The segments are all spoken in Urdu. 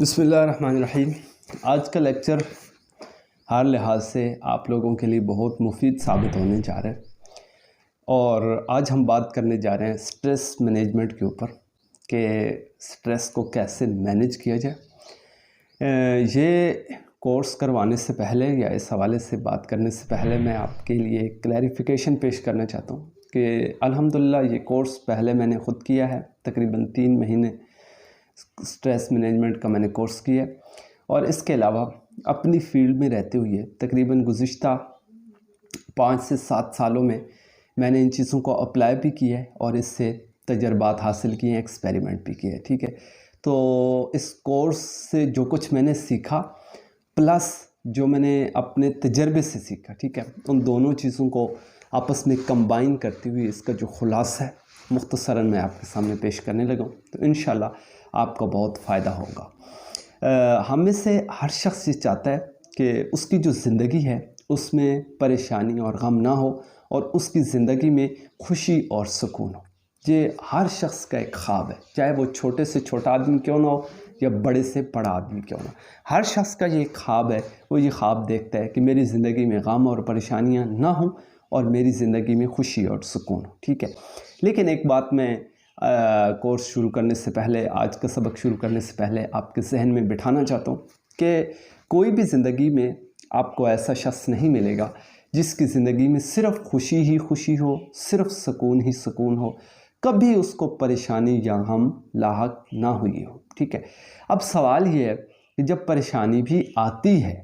بسم اللہ الرحمن الرحیم۔ آج کا لیکچر ہر لحاظ سے آپ لوگوں کے لیے بہت مفید ثابت ہونے جا رہا ہے، اور آج ہم بات کرنے جا رہے ہیں سٹریس مینجمنٹ کے اوپر کہ سٹریس کو کیسے مینج کیا جائے۔ یہ کورس کروانے سے پہلے یا اس حوالے سے بات کرنے سے پہلے میں آپ کے لیے ایک کلیریفیکیشن پیش کرنا چاہتا ہوں کہ الحمدللہ یہ کورس پہلے میں نے خود کیا ہے، تقریباً 3 مہینے سٹریس مینجمنٹ کا میں نے کورس کیا، اور اس کے علاوہ اپنی فیلڈ میں رہتے ہوئے تقریباً گزشتہ 5 سے 7 سالوں میں میں نے ان چیزوں کو اپلائی بھی کیا ہے اور اس سے تجربات حاصل کیے ہیں، ایکسپیریمنٹ بھی کیے ہیں، ٹھیک ہے۔ تو اس کورس سے جو کچھ میں نے سیکھا پلس جو میں نے اپنے تجربے سے سیکھا، ٹھیک ہے، ان دونوں چیزوں کو آپس میں کمبائن کرتے ہوئے اس کا جو خلاصہ ہے مختصراً میں آپ کے سامنے پیش کرنے لگا ہوں، تو انشاءاللہ آپ کو بہت فائدہ ہوگا۔ ہم میں سے ہر شخص یہ چاہتا ہے کہ اس کی جو زندگی ہے اس میں پریشانی اور غم نہ ہو، اور اس کی زندگی میں خوشی اور سکون ہو۔ یہ ہر شخص کا ایک خواب ہے، چاہے وہ چھوٹے سے چھوٹا آدمی کیوں نہ ہو یا بڑے سے بڑا آدمی کیوں نہ ہو۔ ہر شخص کا یہ ایک خواب ہے، وہ یہ خواب دیکھتا ہے کہ میری زندگی میں غم اور پریشانیاں نہ ہوں اور میری زندگی میں خوشی اور سکون ہو، ٹھیک ہے۔ لیکن ایک بات میں کورس شروع کرنے سے پہلے، آج کا سبق شروع کرنے سے پہلے آپ کے ذہن میں بٹھانا چاہتا ہوں کہ کوئی بھی زندگی میں آپ کو ایسا شخص نہیں ملے گا جس کی زندگی میں صرف خوشی ہی خوشی ہو، صرف سکون ہی سکون ہو، کبھی اس کو پریشانی یا غم لاحق نہ ہوئی ہو، ٹھیک ہے۔ اب سوال یہ ہے کہ جب پریشانی بھی آتی ہے،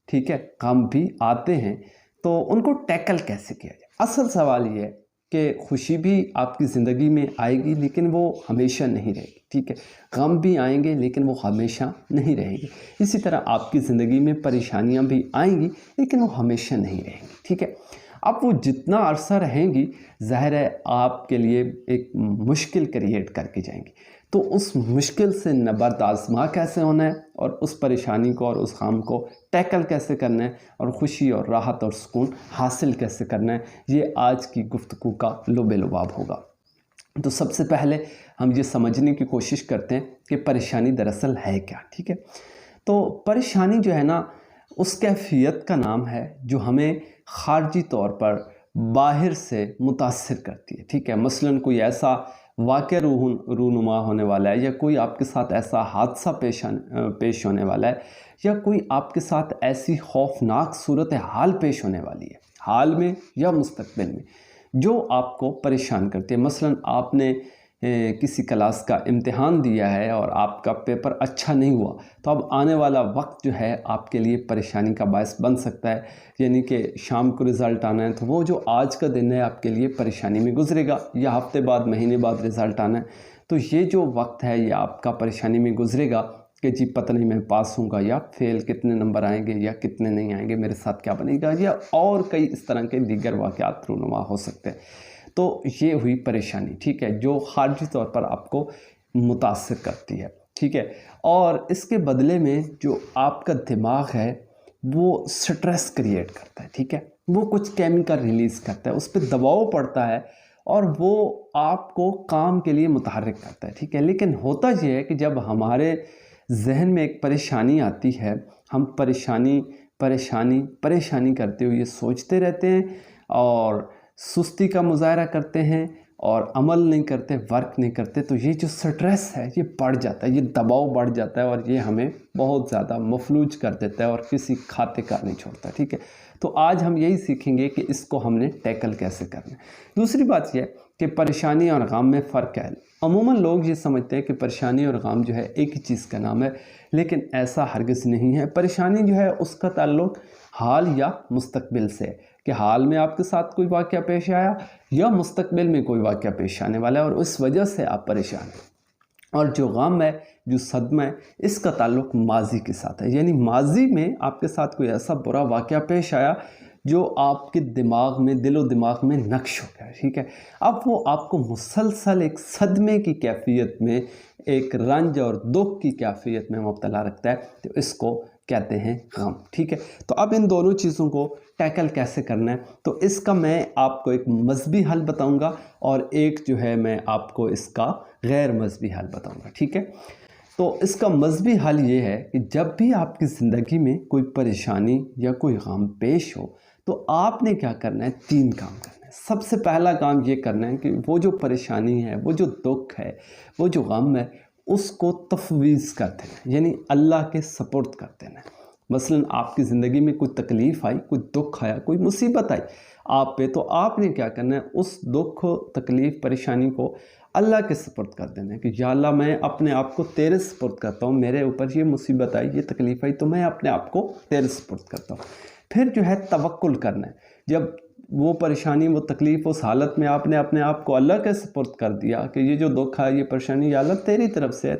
ٹھیک ہے، غم بھی آتے ہیں، تو ان کو ٹیکل کیسے کیا جائے۔ اصل سوال یہ ہے کہ خوشی بھی آپ کی زندگی میں آئے گی لیکن وہ ہمیشہ نہیں رہے گی، ٹھیک ہے۔ غم بھی آئیں گے لیکن وہ ہمیشہ نہیں رہیں گے۔ اسی طرح آپ کی زندگی میں پریشانیاں بھی آئیں گی لیکن وہ ہمیشہ نہیں رہیں گی، ٹھیک ہے۔ اب وہ جتنا عرصہ رہیں گی ظاہر ہے آپ کے لیے ایک مشکل کریٹ کر کے جائیں گی، تو اس مشکل سے نبرد آزما کیسے ہونا ہے، اور اس پریشانی کو اور اس غم کو ٹیکل کیسے کرنا ہے، اور خوشی اور راحت اور سکون حاصل کیسے کرنا ہے، یہ آج کی گفتگو کا لب لباب ہوگا۔ تو سب سے پہلے ہم یہ سمجھنے کی کوشش کرتے ہیں کہ پریشانی دراصل ہے کیا، ٹھیک ہے۔ تو پریشانی جو ہے نا، اس کیفیت کا نام ہے جو ہمیں خارجی طور پر باہر سے متاثر کرتی ہے، ٹھیک ہے۔ مثلاً کوئی ایسا واقعہ رونما ہونے والا ہے، یا کوئی آپ کے ساتھ ایسا حادثہ پیش ہونے والا ہے، یا کوئی آپ کے ساتھ ایسی خوفناک صورتحال پیش ہونے والی ہے حال میں یا مستقبل میں، جو آپ کو پریشان کرتی ہے۔ مثلاً آپ نے کسی کلاس کا امتحان دیا ہے اور آپ کا پیپر اچھا نہیں ہوا، تو اب آنے والا وقت جو ہے آپ کے لیے پریشانی کا باعث بن سکتا ہے، یعنی کہ شام کو رزلٹ آنا ہے تو وہ جو آج کا دن ہے آپ کے لیے پریشانی میں گزرے گا، یا ہفتے بعد مہینے بعد رزلٹ آنا ہے، تو یہ جو وقت ہے یہ آپ کا پریشانی میں گزرے گا کہ جی پتہ نہیں میں پاس ہوں گا یا فیل، کتنے نمبر آئیں گے یا کتنے نہیں آئیں گے، میرے ساتھ کیا بنے گا، یا اور کئی اس طرح کے دیگر واقعات رونما ہو سکتے ہیں۔ تو یہ ہوئی پریشانی، ٹھیک ہے، جو خارجی طور پر آپ کو متاثر کرتی ہے، ٹھیک ہے۔ اور اس کے بدلے میں جو آپ کا دماغ ہے وہ سٹریس کریٹ کرتا ہے، ٹھیک ہے، وہ کچھ کیمیکل ریلیز کرتا ہے، اس پہ دباؤ پڑتا ہے اور وہ آپ کو کام کے لیے متحرک کرتا ہے، ٹھیک ہے۔ لیکن ہوتا یہ ہے کہ جب ہمارے ذہن میں ایک پریشانی آتی ہے، ہم پریشانی کرتے ہوئے سوچتے رہتے ہیں اور سستی کا مظاہرہ کرتے ہیں اور عمل نہیں کرتے، ورک نہیں کرتے، تو یہ جو سٹریس ہے یہ بڑھ جاتا ہے، یہ دباؤ بڑھ جاتا ہے، اور یہ ہمیں بہت زیادہ مفلوج کر دیتا ہے اور کسی کھاتے کا نہیں چھوڑتا، ٹھیک ہے۔ تو آج ہم یہی سیکھیں گے کہ اس کو ہم نے ٹیکل کیسے کرنا ہے۔ دوسری بات یہ ہے کہ پریشانی اور غم میں فرق ہے۔ عموماً لوگ یہ سمجھتے ہیں کہ پریشانی اور غم جو ہے ایک ہی چیز کا نام ہے، لیکن ایسا ہرگز نہیں ہے۔ پریشانی جو ہے اس کا تعلق حال یا مستقبل سے ہے، کہ حال میں آپ کے ساتھ کوئی واقعہ پیش آیا یا مستقبل میں کوئی واقعہ پیش آنے والا ہے اور اس وجہ سے آپ پریشان ہیں۔ اور جو غم ہے، جو صدمہ ہے، اس کا تعلق ماضی کے ساتھ ہے، یعنی ماضی میں آپ کے ساتھ کوئی ایسا برا واقعہ پیش آیا جو آپ کے دماغ میں، دل و دماغ میں نقش ہو گیا، ٹھیک ہے۔ اب وہ آپ کو مسلسل ایک صدمے کی کیفیت میں، ایک رنج اور دکھ کی کیفیت میں مبتلا رکھتا ہے، تو اس کو کہتے ہیں غم، ٹھیک ہے۔ تو اب ان دونوں چیزوں کو ٹیکل کیسے کرنا ہے، تو اس کا میں آپ کو ایک مذہبی حل بتاؤں گا، اور ایک جو ہے میں آپ کو اس کا غیر مذہبی حل بتاؤں گا، ٹھیک ہے۔ تو اس کا مذہبی حل یہ ہے کہ جب بھی آپ کی زندگی میں کوئی پریشانی یا کوئی غم پیش ہو تو آپ نے کیا کرنا ہے، 3 کام کرنا ہے۔ سب سے پہلا کام یہ کرنا ہے کہ وہ جو پریشانی ہے، وہ جو دکھ ہے، وہ جو غم ہے، اس کو تفویض کر دینا، یعنی اللہ کے سپرد کر دینا ہے۔ مثلا آپ کی زندگی میں کوئی تکلیف آئی، کوئی دکھ آیا، کوئی مصیبت آئی آپ پہ، تو آپ نے کیا کرنا ہے، اس دکھ، تکلیف، پریشانی کو اللہ کے سپرد کر دینا ہے کہ یا اللہ میں اپنے آپ کو تیرے سپرد کرتا ہوں، میرے اوپر یہ مصیبت آئی، یہ تکلیف آئی، تو میں اپنے آپ کو تیرے سپرد کرتا ہوں۔ پھر جو ہے توکل کرنا ہے۔ جب وہ پریشانی، وہ تکلیف، اس حالت میں آپ نے اپنے آپ کو اللہ کے سپرد کر دیا کہ یہ جو دکھ ہے، یہ پریشانی، یا اللہ تیری طرف سے ہے،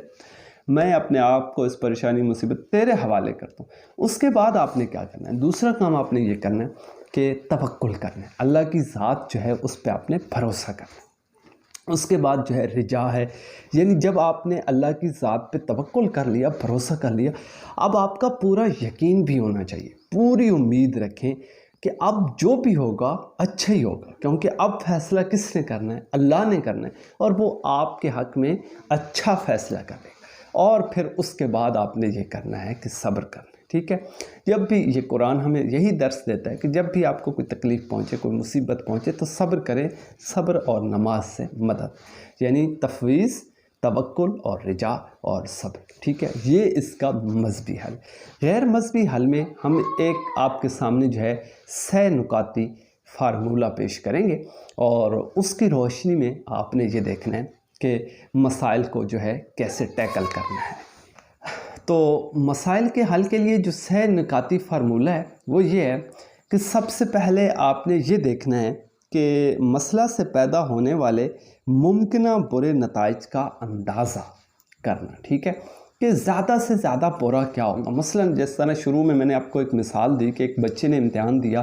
میں اپنے آپ کو اس پریشانی، مصیبت تیرے حوالے کرتا ہوں۔ اس کے بعد آپ نے کیا کرنا ہے، دوسرا کام آپ نے یہ کرنا ہے کہ توکل کرنا ہے، اللہ کی ذات جو ہے اس پہ آپ نے بھروسہ کرنا ہے۔ اس کے بعد جو ہے رجا ہے، یعنی جب آپ نے اللہ کی ذات پہ توکل کر لیا، بھروسہ کر لیا، اب آپ کا پورا یقین بھی ہونا چاہیے، پوری امید رکھیں کہ اب جو بھی ہوگا اچھا ہی ہوگا، کیونکہ اب فیصلہ کس نے کرنا ہے، اللہ نے کرنا ہے، اور وہ آپ کے حق میں اچھا فیصلہ کرے گا۔ اور پھر اس کے بعد آپ نے یہ کرنا ہے کہ صبر کرنا ہے، ٹھیک ہے۔ جب بھی یہ قرآن ہمیں یہی درس دیتا ہے کہ جب بھی آپ کو کوئی تکلیف پہنچے، کوئی مصیبت پہنچے، تو صبر کریں، صبر اور نماز سے مدد، یعنی تفویض، توکل اور رجا اور صبر، ٹھیک ہے۔ یہ اس کا مذہبی حل۔ غیر مذہبی حل میں ہم ایک آپ کے سامنے جو ہے 6 نکاتی فارمولہ پیش کریں گے، اور اس کی روشنی میں آپ نے یہ دیکھنا ہے کہ مسائل کو جو ہے کیسے ٹیکل کرنا ہے۔ تو مسائل کے حل کے لیے جو 6 نکاتی فارمولہ ہے وہ یہ ہے کہ سب سے پہلے آپ نے یہ دیکھنا ہے کہ مسئلہ سے پیدا ہونے والے ممکنہ برے نتائج کا اندازہ کرنا، ٹھیک ہے، کہ زیادہ سے زیادہ برا کیا ہوگا۔ مثلا جس طرح شروع میں نے آپ کو ایک مثال دی کہ ایک بچے نے امتحان دیا،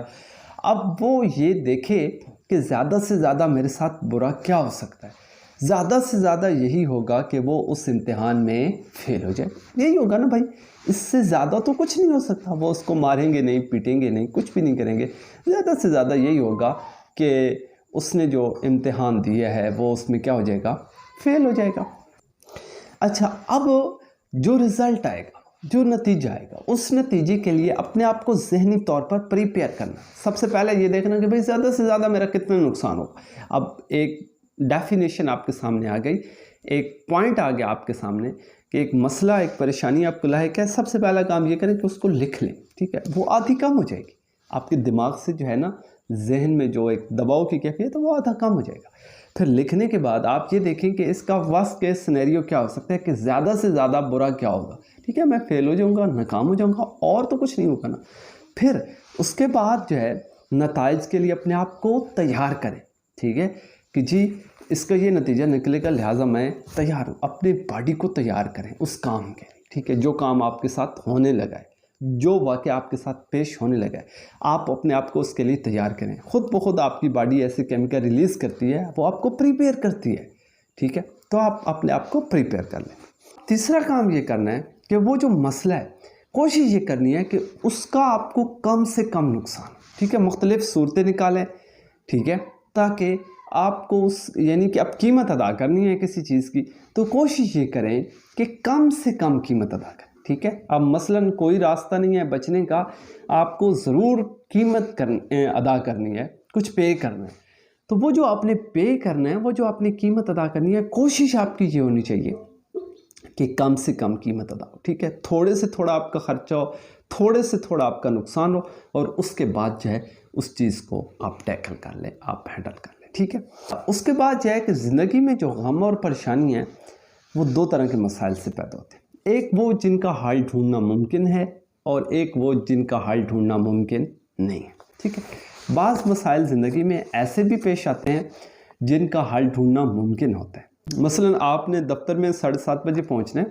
اب وہ یہ دیکھے کہ زیادہ سے زیادہ میرے ساتھ برا کیا ہو سکتا ہے۔ زیادہ سے زیادہ یہی ہوگا کہ وہ اس امتحان میں فیل ہو جائے، یہی ہوگا نا بھائی، اس سے زیادہ تو کچھ نہیں ہو سکتا۔ وہ اس کو ماریں گے نہیں، پیٹیں گے نہیں، کچھ بھی نہیں کریں گے، زیادہ سے زیادہ یہی ہوگا کہ اس نے جو امتحان دیا ہے وہ اس میں کیا ہو جائے گا، فیل ہو جائے گا۔ اچھا، اب جو رزلٹ آئے گا، جو نتیجہ آئے گا، اس نتیجے کے لیے اپنے آپ کو ذہنی طور پر پریپیئر کرنا۔ سب سے پہلے یہ دیکھنا کہ بھئی زیادہ سے زیادہ میرا کتنا نقصان ہوگا۔ اب ایک ڈیفینیشن آپ کے سامنے آ گئی، ایک پوائنٹ آ گیا آپ کے سامنے کہ ایک مسئلہ، ایک پریشانی آپ کو لاحق ہے۔ سب سے پہلا کام یہ کریں کہ اس کو لکھ لیں، ٹھیک ہے، وہ آدھی کم ہو جائے گی آپ کے دماغ سے، جو ہے نا ذہن میں جو ایک دباؤ کی کیفیت ہے وہ آدھا کم ہو جائے گا۔ پھر لکھنے کے بعد آپ یہ دیکھیں کہ اس کا ورسٹ کیس سینیریو کیا ہو سکتا ہے، کہ زیادہ سے زیادہ برا کیا ہوگا، ٹھیک ہے، میں فیل ہو جاؤں گا، ناکام ہو جاؤں گا، اور تو کچھ نہیں ہوگا نا۔ پھر اس کے بعد جو ہے نتائج کے لیے اپنے آپ کو تیار کریں، ٹھیک ہے، کہ جی اس کا یہ نتیجہ نکلے گا، لہٰذا میں تیار ہوں۔ اپنی باڈی کو تیار کریں اس کام کے لیے، ٹھیک ہے، جو کام آپ کے ساتھ ہونے لگا ہے، جو واقعہ آپ کے ساتھ پیش ہونے لگا ہے، آپ اپنے آپ کو اس کے لیے تیار کریں۔ خود بخود آپ کی باڈی ایسے کیمیکل ریلیز کرتی ہے، وہ آپ کو پریپیئر کرتی ہے، ٹھیک ہے، تو آپ اپنے آپ کو پریپیئر کر لیں۔ تیسرا کام یہ کرنا ہے کہ وہ جو مسئلہ ہے، کوشش یہ کرنی ہے کہ اس کا آپ کو کم سے کم نقصان، ٹھیک ہے، مختلف صورتیں نکالیں، ٹھیک ہے، تاکہ آپ کو یعنی کہ اب قیمت ادا کرنی ہے کسی چیز کی، تو کوشش یہ کریں کہ کم سے کم قیمت ادا کریں، ٹھیک ہے۔ اب مثلاً کوئی راستہ نہیں ہے بچنے کا، آپ کو ضرور قیمت ادا کرنی ہے، کچھ پے کرنا ہے، تو وہ جو آپ نے پے کرنا ہے، وہ جو آپ نے قیمت ادا کرنی ہے، کوشش آپ کی یہ ہونی چاہیے کہ کم سے کم قیمت ادا ہو، ٹھیک ہے، تھوڑے سے تھوڑا آپ کا خرچہ ہو، تھوڑے سے تھوڑا آپ کا نقصان ہو، اور اس کے بعد جو ہے اس چیز کو آپ ٹیکل کر لیں، آپ ہینڈل کر لیں، ٹھیک ہے۔ اس کے بعد جو ہے کہ زندگی میں جو غم اور پریشانی ہیں وہ 2 طرح کے مسائل سے پیدا ہوتے ہیں، ایک وہ جن کا حل ڈھونڈنا ممکن ہے، اور ایک وہ جن کا حل ڈھونڈنا ممکن نہیں ہے، ٹھیک ہے۔ بعض مسائل زندگی میں ایسے بھی پیش آتے ہیں جن کا حل ڈھونڈنا ممکن ہوتا ہے۔ مثلاً آپ نے دفتر میں 7:30 بجے پہنچنا ہے،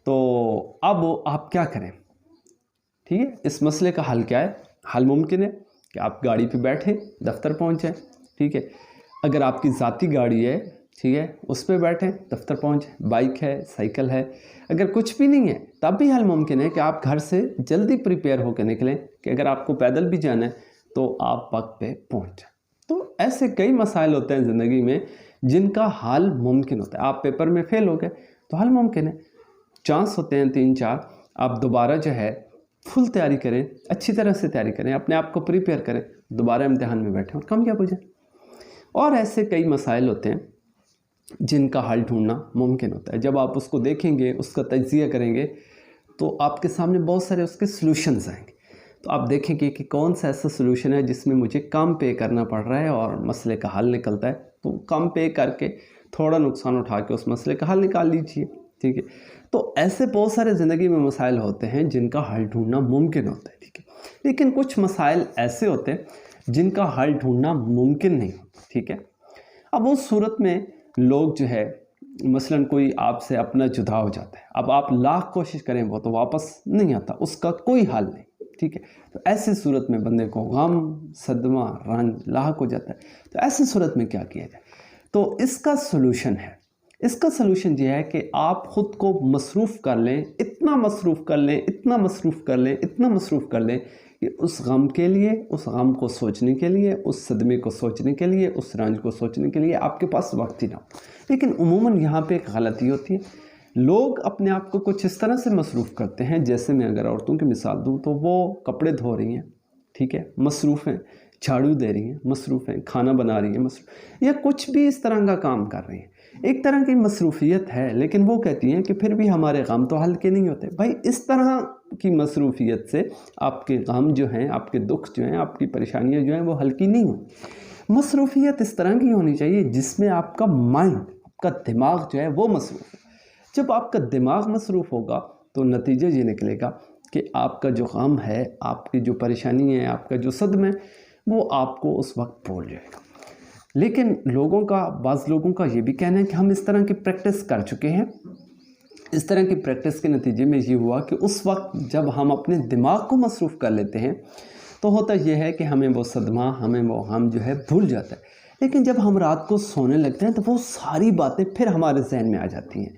تو اب آپ کیا کریں، ٹھیک ہے، اس مسئلے کا حل کیا ہے؟ حل ممکن ہے کہ آپ گاڑی پہ بیٹھیں، دفتر پہنچیں، ٹھیک ہے، اگر آپ کی ذاتی گاڑی ہے، ٹھیک ہے، اس پہ بیٹھیں، دفتر پہنچیں، بائک ہے، سائیکل ہے، اگر کچھ بھی نہیں ہے تب بھی حل ممکن ہے کہ آپ گھر سے جلدی پریپیئر ہو کے نکلیں، کہ اگر آپ کو پیدل بھی جانا ہے تو آپ وقت پہ پہنچ جائیں۔ تو ایسے کئی مسائل ہوتے ہیں زندگی میں جن کا حل ممکن ہوتا ہے۔ آپ پیپر میں فیل ہو گئے تو حل ممکن ہے، چانس ہوتے ہیں 3-4، آپ دوبارہ جو ہے فل تیاری کریں، اچھی طرح سے تیاری کریں، اپنے آپ کو پریپیئر کریں، دوبارہ امتحان میں بیٹھیں اور کامیاب ہو جائیں۔ اور ایسے کئی مسائل ہوتے ہیں جن کا حل ڈھونڈنا ممکن ہوتا ہے۔ جب آپ اس کو دیکھیں گے، اس کا تجزیہ کریں گے، تو آپ کے سامنے بہت سارے اس کے سلوشنز آئیں گے۔ تو آپ دیکھیں گے کہ کون سا ایسا سلوشن ہے جس میں مجھے کم پے کرنا پڑ رہا ہے اور مسئلے کا حل نکلتا ہے، تو کم پے کر کے تھوڑا نقصان اٹھا کے اس مسئلے کا حل نکال لیجئے، ٹھیک ہے۔ تو ایسے بہت سارے زندگی میں مسائل ہوتے ہیں جن کا حل ڈھونڈنا ممکن ہوتا ہے، ٹھیک ہے۔ لیکن کچھ مسائل ایسے ہوتے ہیں جن کا حل ڈھونڈنا ممکن نہیں ہوتا، ٹھیک ہے۔ اب اس صورت میں لوگ جو ہے، مثلاً کوئی آپ سے اپنا جدا ہو جاتا ہے، اب آپ لاکھ کوشش کریں وہ تو واپس نہیں آتا، اس کا کوئی حل نہیں، ٹھیک ہے۔ تو ایسی صورت میں بندے کو غم، صدمہ، رنج لاحق ہو جاتا ہے۔ تو ایسی صورت میں کیا کیا جائے؟ تو اس کا سلوشن ہے، اس کا سلوشن یہ ہے کہ آپ خود کو مصروف کر لیں، اتنا مصروف کر لیں، اتنا مصروف کر لیں، اتنا مصروف کر لیں کہ اس غم کے لیے، اس غم کو سوچنے کے لیے، اس صدمے کو سوچنے کے لیے، اس رنج کو سوچنے کے لیے آپ کے پاس وقت ہی نہ ہو۔ لیکن عموماً یہاں پہ ایک غلطی ہوتی ہے، لوگ اپنے آپ کو کچھ اس طرح سے مصروف کرتے ہیں، جیسے میں اگر عورتوں کی مثال دوں تو وہ کپڑے دھو رہی ہیں، ٹھیک ہے، مصروف ہیں، جھاڑو دے رہی ہیں، مصروف ہیں، کھانا بنا رہی ہیں، مصروف، یا کچھ بھی اس طرح کا کام کر رہی ہیں۔ ایک طرح کی مصروفیت ہے، لیکن وہ کہتی ہیں کہ پھر بھی ہمارے غم تو ہلکے نہیں ہوتے۔ بھائی اس طرح کی مصروفیت سے آپ کے غم جو ہیں، آپ کے دکھ جو ہیں، آپ کی پریشانیاں جو ہیں وہ ہلکی نہیں ہوں۔ مصروفیت اس طرح کی ہونی چاہیے جس میں آپ کا مائنڈ، آپ کا دماغ جو ہے وہ مصروف ہے۔ جب آپ کا دماغ مصروف ہوگا تو نتیجہ یہ نکلے گا کہ آپ کا جو غم ہے، آپ کی جو پریشانی ہے، آپ کا جو صدمہ ہے، وہ آپ کو اس وقت بھول جائے گا۔ لیکن بعض لوگوں کا یہ بھی کہنا ہے کہ ہم اس طرح کی پریکٹس کر چکے ہیں، اس طرح کی پریکٹس کے نتیجے میں یہ ہوا کہ اس وقت جب ہم اپنے دماغ کو مصروف کر لیتے ہیں تو ہوتا یہ ہے کہ ہمیں وہ صدمہ، ہمیں وہ غم جو ہے بھول جاتا ہے۔ لیکن جب ہم رات کو سونے لگتے ہیں تو وہ ساری باتیں پھر ہمارے ذہن میں آ جاتی ہیں،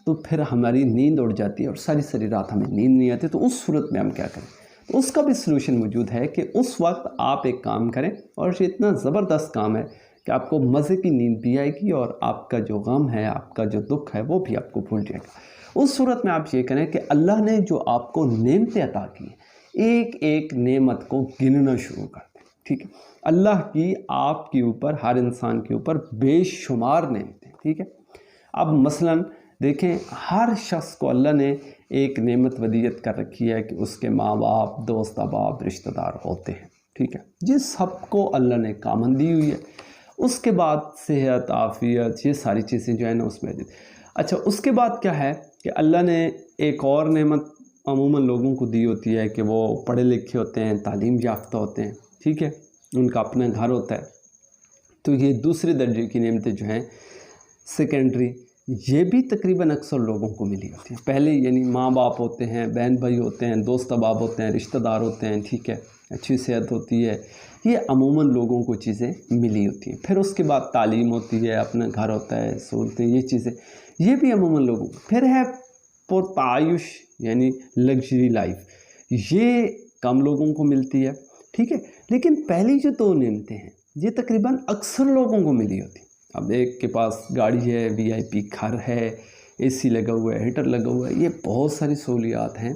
تو پھر ہماری نیند اڑ جاتی ہے اور ساری رات ہمیں نیند نہیں آتی۔ تو اس صورت میں ہم کیا کریں؟ تو اس کا بھی سلوشن موجود ہے کہ اس وقت آپ ایک کام کریں، اور یہ اتنا زبردست کام ہے کہ آپ کو مزے کی نیند بھی آئے گی اور آپ کا جو غم ہے، آپ کا جو دکھ ہے وہ بھی آپ کو بھول جائے گا۔ اس صورت میں آپ یہ کریں کہ اللہ نے جو آپ کو نعمتیں عطا کی ہیں، ایک ایک نعمت کو گننا شروع کر دیں، ٹھیک ہے۔ اللہ کی آپ کے اوپر، ہر انسان کے اوپر بے شمار نعمتیں، ٹھیک ہے۔ اب مثلاً دیکھیں، ہر شخص کو اللہ نے ایک نعمت ودیعت کر رکھی ہے کہ اس کے ماں باپ، دوست احباب، رشتہ دار ہوتے ہیں، ٹھیک ہے۔ یہ سب کو اللہ نے کامن دی ہوئی ہے۔ اس کے بعد صحت، عافیت، یہ ساری چیزیں جو ہیں نا اس میں دی۔ اچھا، اس کے بعد کیا ہے کہ اللہ نے ایک اور نعمت عموماً لوگوں کو دی ہوتی ہے کہ وہ پڑھے لکھے ہوتے ہیں، تعلیم یافتہ ہوتے ہیں، ٹھیک ہے، ان کا اپنا گھر ہوتا ہے۔ تو یہ دوسرے درجے کی نعمتیں جو ہیں، سیکنڈری، یہ بھی تقریباً اکثر لوگوں کو ملی ہوتی ہیں۔ پہلے یعنی ماں باپ ہوتے ہیں، بہن بھائی ہوتے ہیں، دوست احباب ہوتے ہیں، رشتہ دار ہوتے ہیں، ٹھیک ہے، اچھی صحت ہوتی ہے، یہ عموماً لوگوں کو چیزیں ملی ہوتی ہیں۔ پھر اس کے بعد تعلیم ہوتی ہے، اپنا گھر ہوتا ہے، سہولتیں، یہ چیزیں، یہ بھی عموماً لوگوں کو۔ پھر ہے پرتعیش یعنی لگژری لائف، یہ کم لوگوں کو ملتی ہے، ٹھیک ہے۔ لیکن پہلی جو دو نعمتیں ہیں یہ تقریباً اکثر لوگوں کو ملی ہوتی ہیں۔ اب ایک کے پاس گاڑی ہے، VIP گھر ہے، AC لگا ہوا ہے، ہیٹر لگا ہوا ہے، یہ بہت ساری سہولیات ہیں،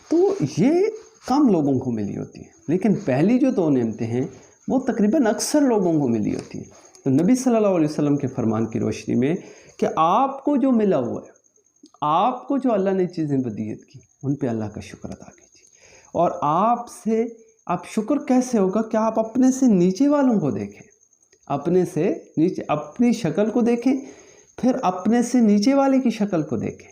تو یہ کم لوگوں کو ملی ہوتی ہیں۔ لیکن پہلی جو دو نعمتیں ہیں وہ تقریباً اکثر لوگوں کو ملی ہوتی ہیں۔ تو نبی صلی اللہ علیہ وسلم کے فرمان کی روشنی میں کہ آپ کو جو ملا ہوا ہے، آپ کو جو اللہ نے چیزیں ودیعت کی، ان پہ اللہ کا شکر ادا کیجیے۔ اور آپ شکر کیسے ہوگا کہ آپ اپنے سے نیچے والوں کو دیکھیں، اپنے سے نیچے اپنی شکل کو دیکھیں، پھر اپنے سے نیچے والے کی شکل کو دیکھیں،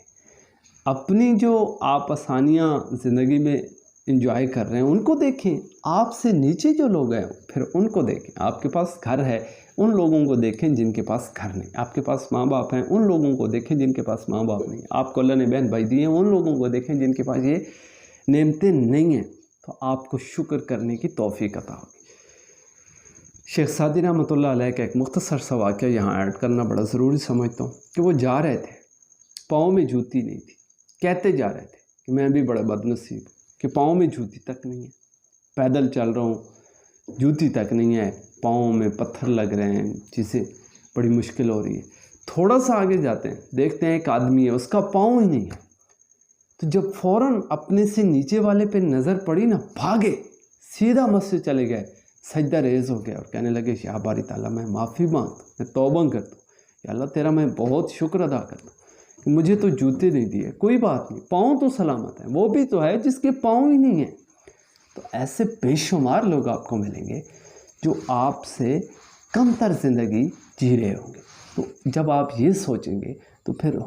اپنی جو آپ آسانیاں زندگی میں انجوائے کر رہے ہیں ان کو دیکھیں، آپ سے نیچے جو لوگ ہیں پھر ان کو دیکھیں۔ آپ کے پاس گھر ہے، ان لوگوں کو دیکھیں جن کے پاس گھر نہیں۔ آپ کے پاس ماں باپ ہیں، ان لوگوں کو دیکھیں جن کے پاس ماں باپ نہیں۔ آپ کو اللہ نے بہن بھائی دیے ہیں، ان لوگوں کو دیکھیں جن کے پاس یہ نعمتیں نہیں ہیں، تو آپ کو شکر کرنے کی توفیق عطا ہوگی۔ شیخ سعدی رحمۃ اللہ علیہ کا ایک مختصر سا واقعہ یہاں ایڈ کرنا بڑا ضروری سمجھتا ہوں کہ وہ جا رہے تھے، پاؤں میں جوتی نہیں تھی، کہتے جا رہے تھے کہ میں بھی بڑا بد نصیب ہوں کہ پاؤں میں جوتی تک نہیں ہے، پیدل چل رہا ہوں، جوتی تک نہیں ہے، پاؤں میں پتھر لگ رہے ہیں، چیزیں بڑی مشکل ہو رہی ہے۔ تھوڑا سا آگے جاتے ہیں، دیکھتے ہیں ایک آدمی ہے، اس کا پاؤں ہی نہیں ہے، تو جب فوراً اپنے سے نیچے والے پہ نظر پڑی نا، بھاگے سیدھا مسجد چلے گئے، سجدہ ریز ہو گیا اور کہنے لگے یا باری تعالیٰ میں معافی مانگتا ہوں، میں توبہ کرتا ہوں، یا اللہ تیرا میں بہت شکر ادا کرتا ہوں کہ مجھے تو جوتے نہیں دیے، کوئی بات نہیں، پاؤں تو سلامت ہیں، وہ بھی تو ہے جس کے پاؤں ہی نہیں ہیں۔ تو ایسے بے شمار لوگ آپ کو ملیں گے جو آپ سے کم تر زندگی جی رہے ہوں گے۔ تو جب آپ یہ سوچیں گے تو پھر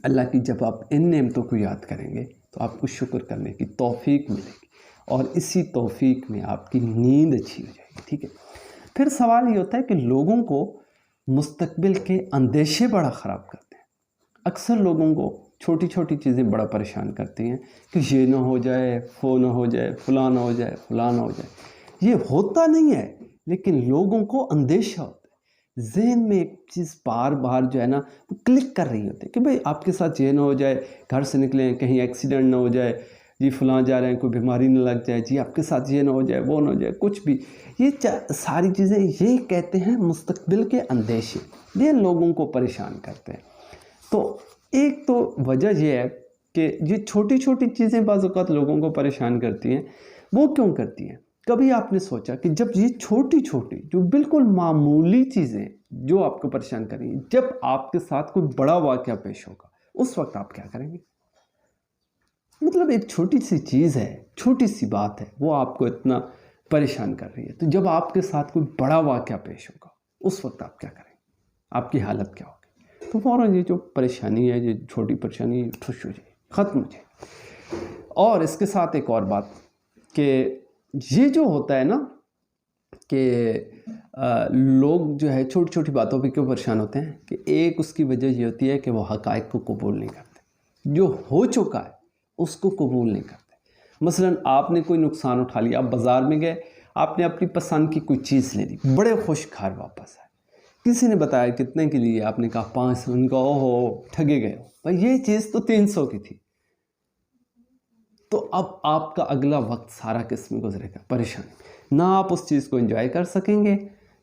اللہ کی جب آپ ان نعمتوں کو یاد کریں گے تو آپ کو شکر کرنے کی توفیق ملے گی، اور اسی توفیق میں آپ کی نیند اچھی ہو جائے گی، ٹھیک ہے۔ پھر سوال یہ ہوتا ہے کہ لوگوں کو مستقبل کے اندیشے بڑا خراب کرتے ہیں۔ اکثر لوگوں کو چھوٹی چھوٹی چیزیں بڑا پریشان کرتی ہیں کہ یہ نہ ہو جائے، وہ نہ ہو جائے، فلاں نہ ہو جائے، فلاں نہ ہو جائے۔ یہ ہوتا نہیں ہے، لیکن لوگوں کو اندیشہ ہوتا ہے، ذہن میں ایک چیز بار بار جو ہے نا وہ کلک کر رہی ہوتی ہے کہ بھئی آپ کے ساتھ یہ نہ ہو جائے، گھر سے نکلیں کہیں ایکسیڈنٹ نہ ہو جائے، جی فلاں جا رہے ہیں کوئی بیماری نہ لگ جائے، جی آپ کے ساتھ یہ نہ ہو جائے، وہ نہ ہو جائے، کچھ بھی۔ یہ ساری چیزیں یہ کہتے ہیں مستقبل کے اندیشے، یہ لوگوں کو پریشان کرتے ہیں۔ تو ایک تو وجہ یہ ہے کہ یہ چھوٹی چھوٹی چیزیں بعض اوقات لوگوں کو پریشان کرتی ہیں۔ وہ کیوں کرتی ہیں؟ کبھی آپ نے سوچا کہ جب یہ چھوٹی چھوٹی جو بالکل معمولی چیزیں جو آپ کو پریشان کریں گی، جب آپ کے ساتھ کوئی بڑا واقعہ پیش ہوگا اس وقت آپ کیا کریں گے؟ مطلب ایک چھوٹی سی چیز ہے، چھوٹی سی بات ہے، وہ آپ کو اتنا پریشان کر رہی ہے، تو جب آپ کے ساتھ کوئی بڑا واقعہ پیش ہوگا اس وقت آپ کیا کریں گے؟ آپ کی حالت کیا ہوگی؟ تو فوراً یہ جو پریشانی ہے، یہ چھوٹی پریشانی ٹھش ہو جائے، ختم ہو جائے۔ اور اس کے ساتھ ایک اور بات کہ یہ جو ہوتا ہے نا کہ لوگ جو ہے چھوٹی چھوٹی باتوں پہ کیوں پریشان ہوتے ہیں، کہ ایک اس کی وجہ یہ ہوتی ہے کہ وہ حقائق کو قبول نہیں کرتے، جو ہو چکا ہے اس کو قبول نہیں کرتے۔ مثلاً آپ نے کوئی نقصان اٹھا لیا، آپ بازار میں گئے، آپ نے اپنی پسند کی کوئی چیز لے لی، بڑے خوش خار واپس آئے، کسی نے بتایا کتنے کی لی، آپ نے کہا 500، ان کا اوہو ٹھگے گئے ہو، بھائی یہ چیز تو 300 کی تھی۔ تو اب آپ کا اگلا وقت سارا کس میں گزرے گا؟ پریشانی، نہ آپ اس چیز کو انجوائے کر سکیں گے،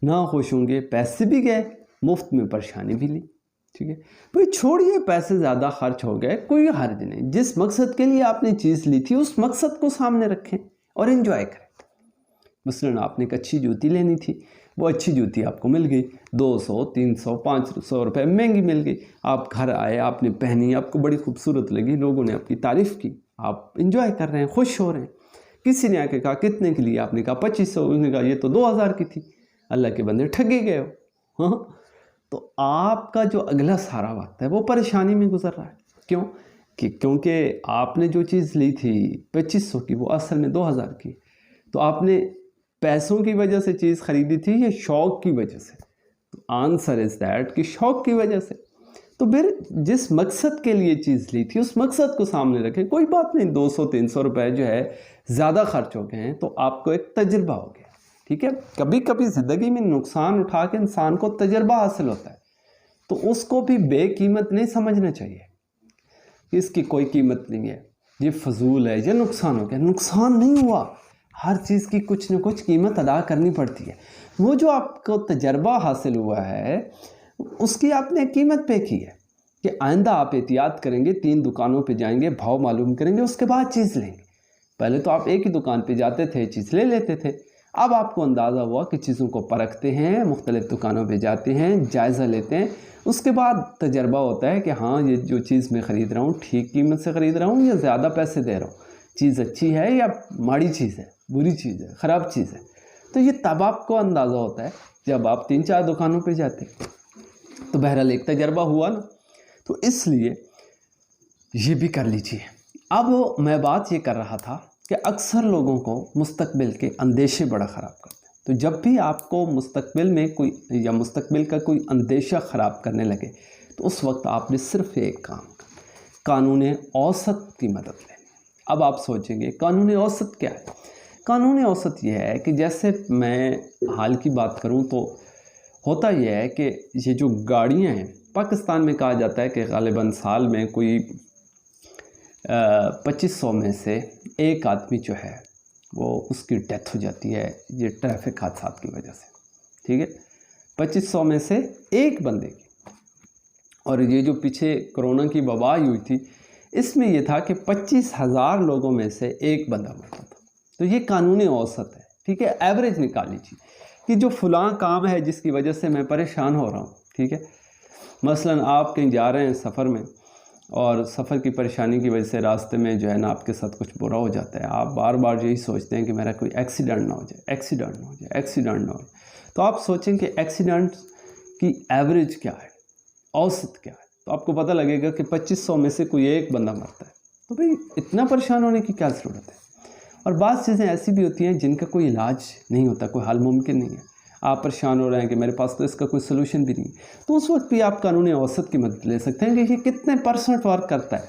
نہ خوش ہوں گے، پیسے بھی گئے، مفت میں پریشانی بھی لی، ٹھیک ہے۔ بھئی چھوڑیے پیسے زیادہ خرچ ہو گئے، کوئی حرج نہیں، جس مقصد کے لیے آپ نے چیز لی تھی اس مقصد کو سامنے رکھیں اور انجوائے کریں۔ مثلاً آپ نے ایک اچھی جوتی لینی تھی، وہ اچھی جوتی آپ کو مل گئی، 200، 300، 500 روپے مہنگی مل گئی، آپ گھر آئے، آپ نے پہنی، آپ کو بڑی خوبصورت لگی، لوگوں نے آپ کی تعریف کی، آپ انجوائے کر رہے ہیں، خوش ہو رہے ہیں۔ کسی نے آ کے کہا کتنے کے لیے، آپ نے کہا 2500، انہوں نے کہا یہ تو 2000 کی تھی، اللہ کے بندے ٹھگے گئے ہو۔ ہاں، تو آپ کا جو اگلا سارا وقت ہے وہ پریشانی میں گزر رہا ہے۔ کیوں؟ کیونکہ آپ نے جو چیز لی تھی 2500 کی، وہ اصل میں 2000 کی، تو آپ نے پیسوں کی وجہ سے چیز خریدی تھی یا شوق کی وجہ سے؟ آنسر از دیٹ کہ شوق کی وجہ سے۔ تو پھر جس مقصد کے لیے چیز لی تھی اس مقصد کو سامنے رکھیں، کوئی بات نہیں 200-300 روپے جو ہے زیادہ خرچ ہو گئے ہیں تو آپ کو ایک تجربہ ہو گیا، ٹھیک ہے۔ کبھی کبھی زندگی میں نقصان اٹھا کے انسان کو تجربہ حاصل ہوتا ہے، تو اس کو بھی بے قیمت نہیں سمجھنا چاہیے کہ اس کی کوئی قیمت نہیں ہے، یہ فضول ہے، یہ نقصان ہو گیا۔ نقصان نہیں ہوا، ہر چیز کی کچھ نہ کچھ قیمت ادا کرنی پڑتی ہے۔ وہ جو آپ کو تجربہ حاصل ہوا ہے اس کی آپ نے قیمت پے کی ہے کہ آئندہ آپ احتیاط کریں گے، 3 دکانوں پہ جائیں گے، بھاؤ معلوم کریں گے، اس کے بعد چیز لیں گے۔ پہلے تو آپ ایک ہی دکان پہ جاتے تھے، چیز لے لیتے تھے، اب آپ کو اندازہ ہوا کہ چیزوں کو پرکھتے ہیں، مختلف دکانوں پہ جاتے ہیں، جائزہ لیتے ہیں، اس کے بعد تجربہ ہوتا ہے کہ ہاں یہ جو چیز میں خرید رہا ہوں ٹھیک قیمت سے خرید رہا ہوں یا زیادہ پیسے دے رہا ہوں، چیز اچھی ہے یا ماڑی چیز ہے، بری چیز ہے، خراب چیز ہے۔ تو یہ تب آپ کو اندازہ ہوتا ہے جب آپ 3-4 دکانوں پہ جاتے ہیں۔ تو بہرحال ایک تجربہ ہوا نا، تو اس لیے یہ بھی کر لیجیے۔ اب میں بات یہ کر رہا تھا کہ اکثر لوگوں کو مستقبل کے اندیشے بڑا خراب کرتے ہیں، تو جب بھی آپ کو مستقبل میں کوئی یا مستقبل کا کوئی اندیشہ خراب کرنے لگے تو اس وقت آپ نے صرف ایک کام کرنا، قانون اوسط کی مدد لینی۔ اب آپ سوچیں گے قانون اوسط کیا ہے؟ قانون اوسط یہ ہے کہ جیسے میں حال کی بات کروں تو ہوتا یہ ہے کہ یہ جو گاڑیاں ہیں پاکستان میں کہا جاتا ہے کہ غالباً سال میں کوئی 2500 میں سے ایک آدمی جو ہے وہ اس کی ڈیتھ ہو جاتی ہے یہ ٹریفک حادثات کی وجہ سے، ٹھیک ہے، 2500 میں سے ایک بندے کی۔ اور یہ جو پیچھے کرونا کی وبا ہوئی تھی اس میں یہ تھا کہ 25,000 لوگوں میں سے ایک بندہ مرتا تھا. تو یہ قانونی اوسط ہے. ٹھیک ہے, ایوریج نکال لیجیے کہ جو فلاں کام ہے جس کی وجہ سے میں پریشان ہو رہا ہوں. ٹھیک ہے, مثلا آپ کہیں جا رہے ہیں سفر میں اور سفر کی پریشانی کی وجہ سے راستے میں جو ہے نا آپ کے ساتھ کچھ برا ہو جاتا ہے. آپ بار بار یہی سوچتے ہیں کہ میرا کوئی ایکسیڈنٹ نہ ہو جائے, ایکسیڈنٹ نہ ہو جائے, ایکسیڈنٹ نہ ہو جائے. تو آپ سوچیں کہ ایکسیڈنٹ کی ایوریج کیا ہے, اوسط کیا ہے, تو آپ کو پتہ لگے گا کہ 2500 میں سے کوئی ایک بندہ مرتا ہے. تو بھئی اتنا پریشان ہونے کی کیا ضرورت ہے. اور بعض چیزیں ایسی بھی ہوتی ہیں جن کا کوئی علاج نہیں ہوتا, کوئی حل ممکن نہیں ہے. آپ پریشان ہو رہے ہیں کہ میرے پاس تو اس کا کوئی سلوشن بھی نہیں, تو اس وقت بھی آپ قانونی اوسط کی مدد لے سکتے ہیں کہ یہ کتنے % ورک کرتا ہے.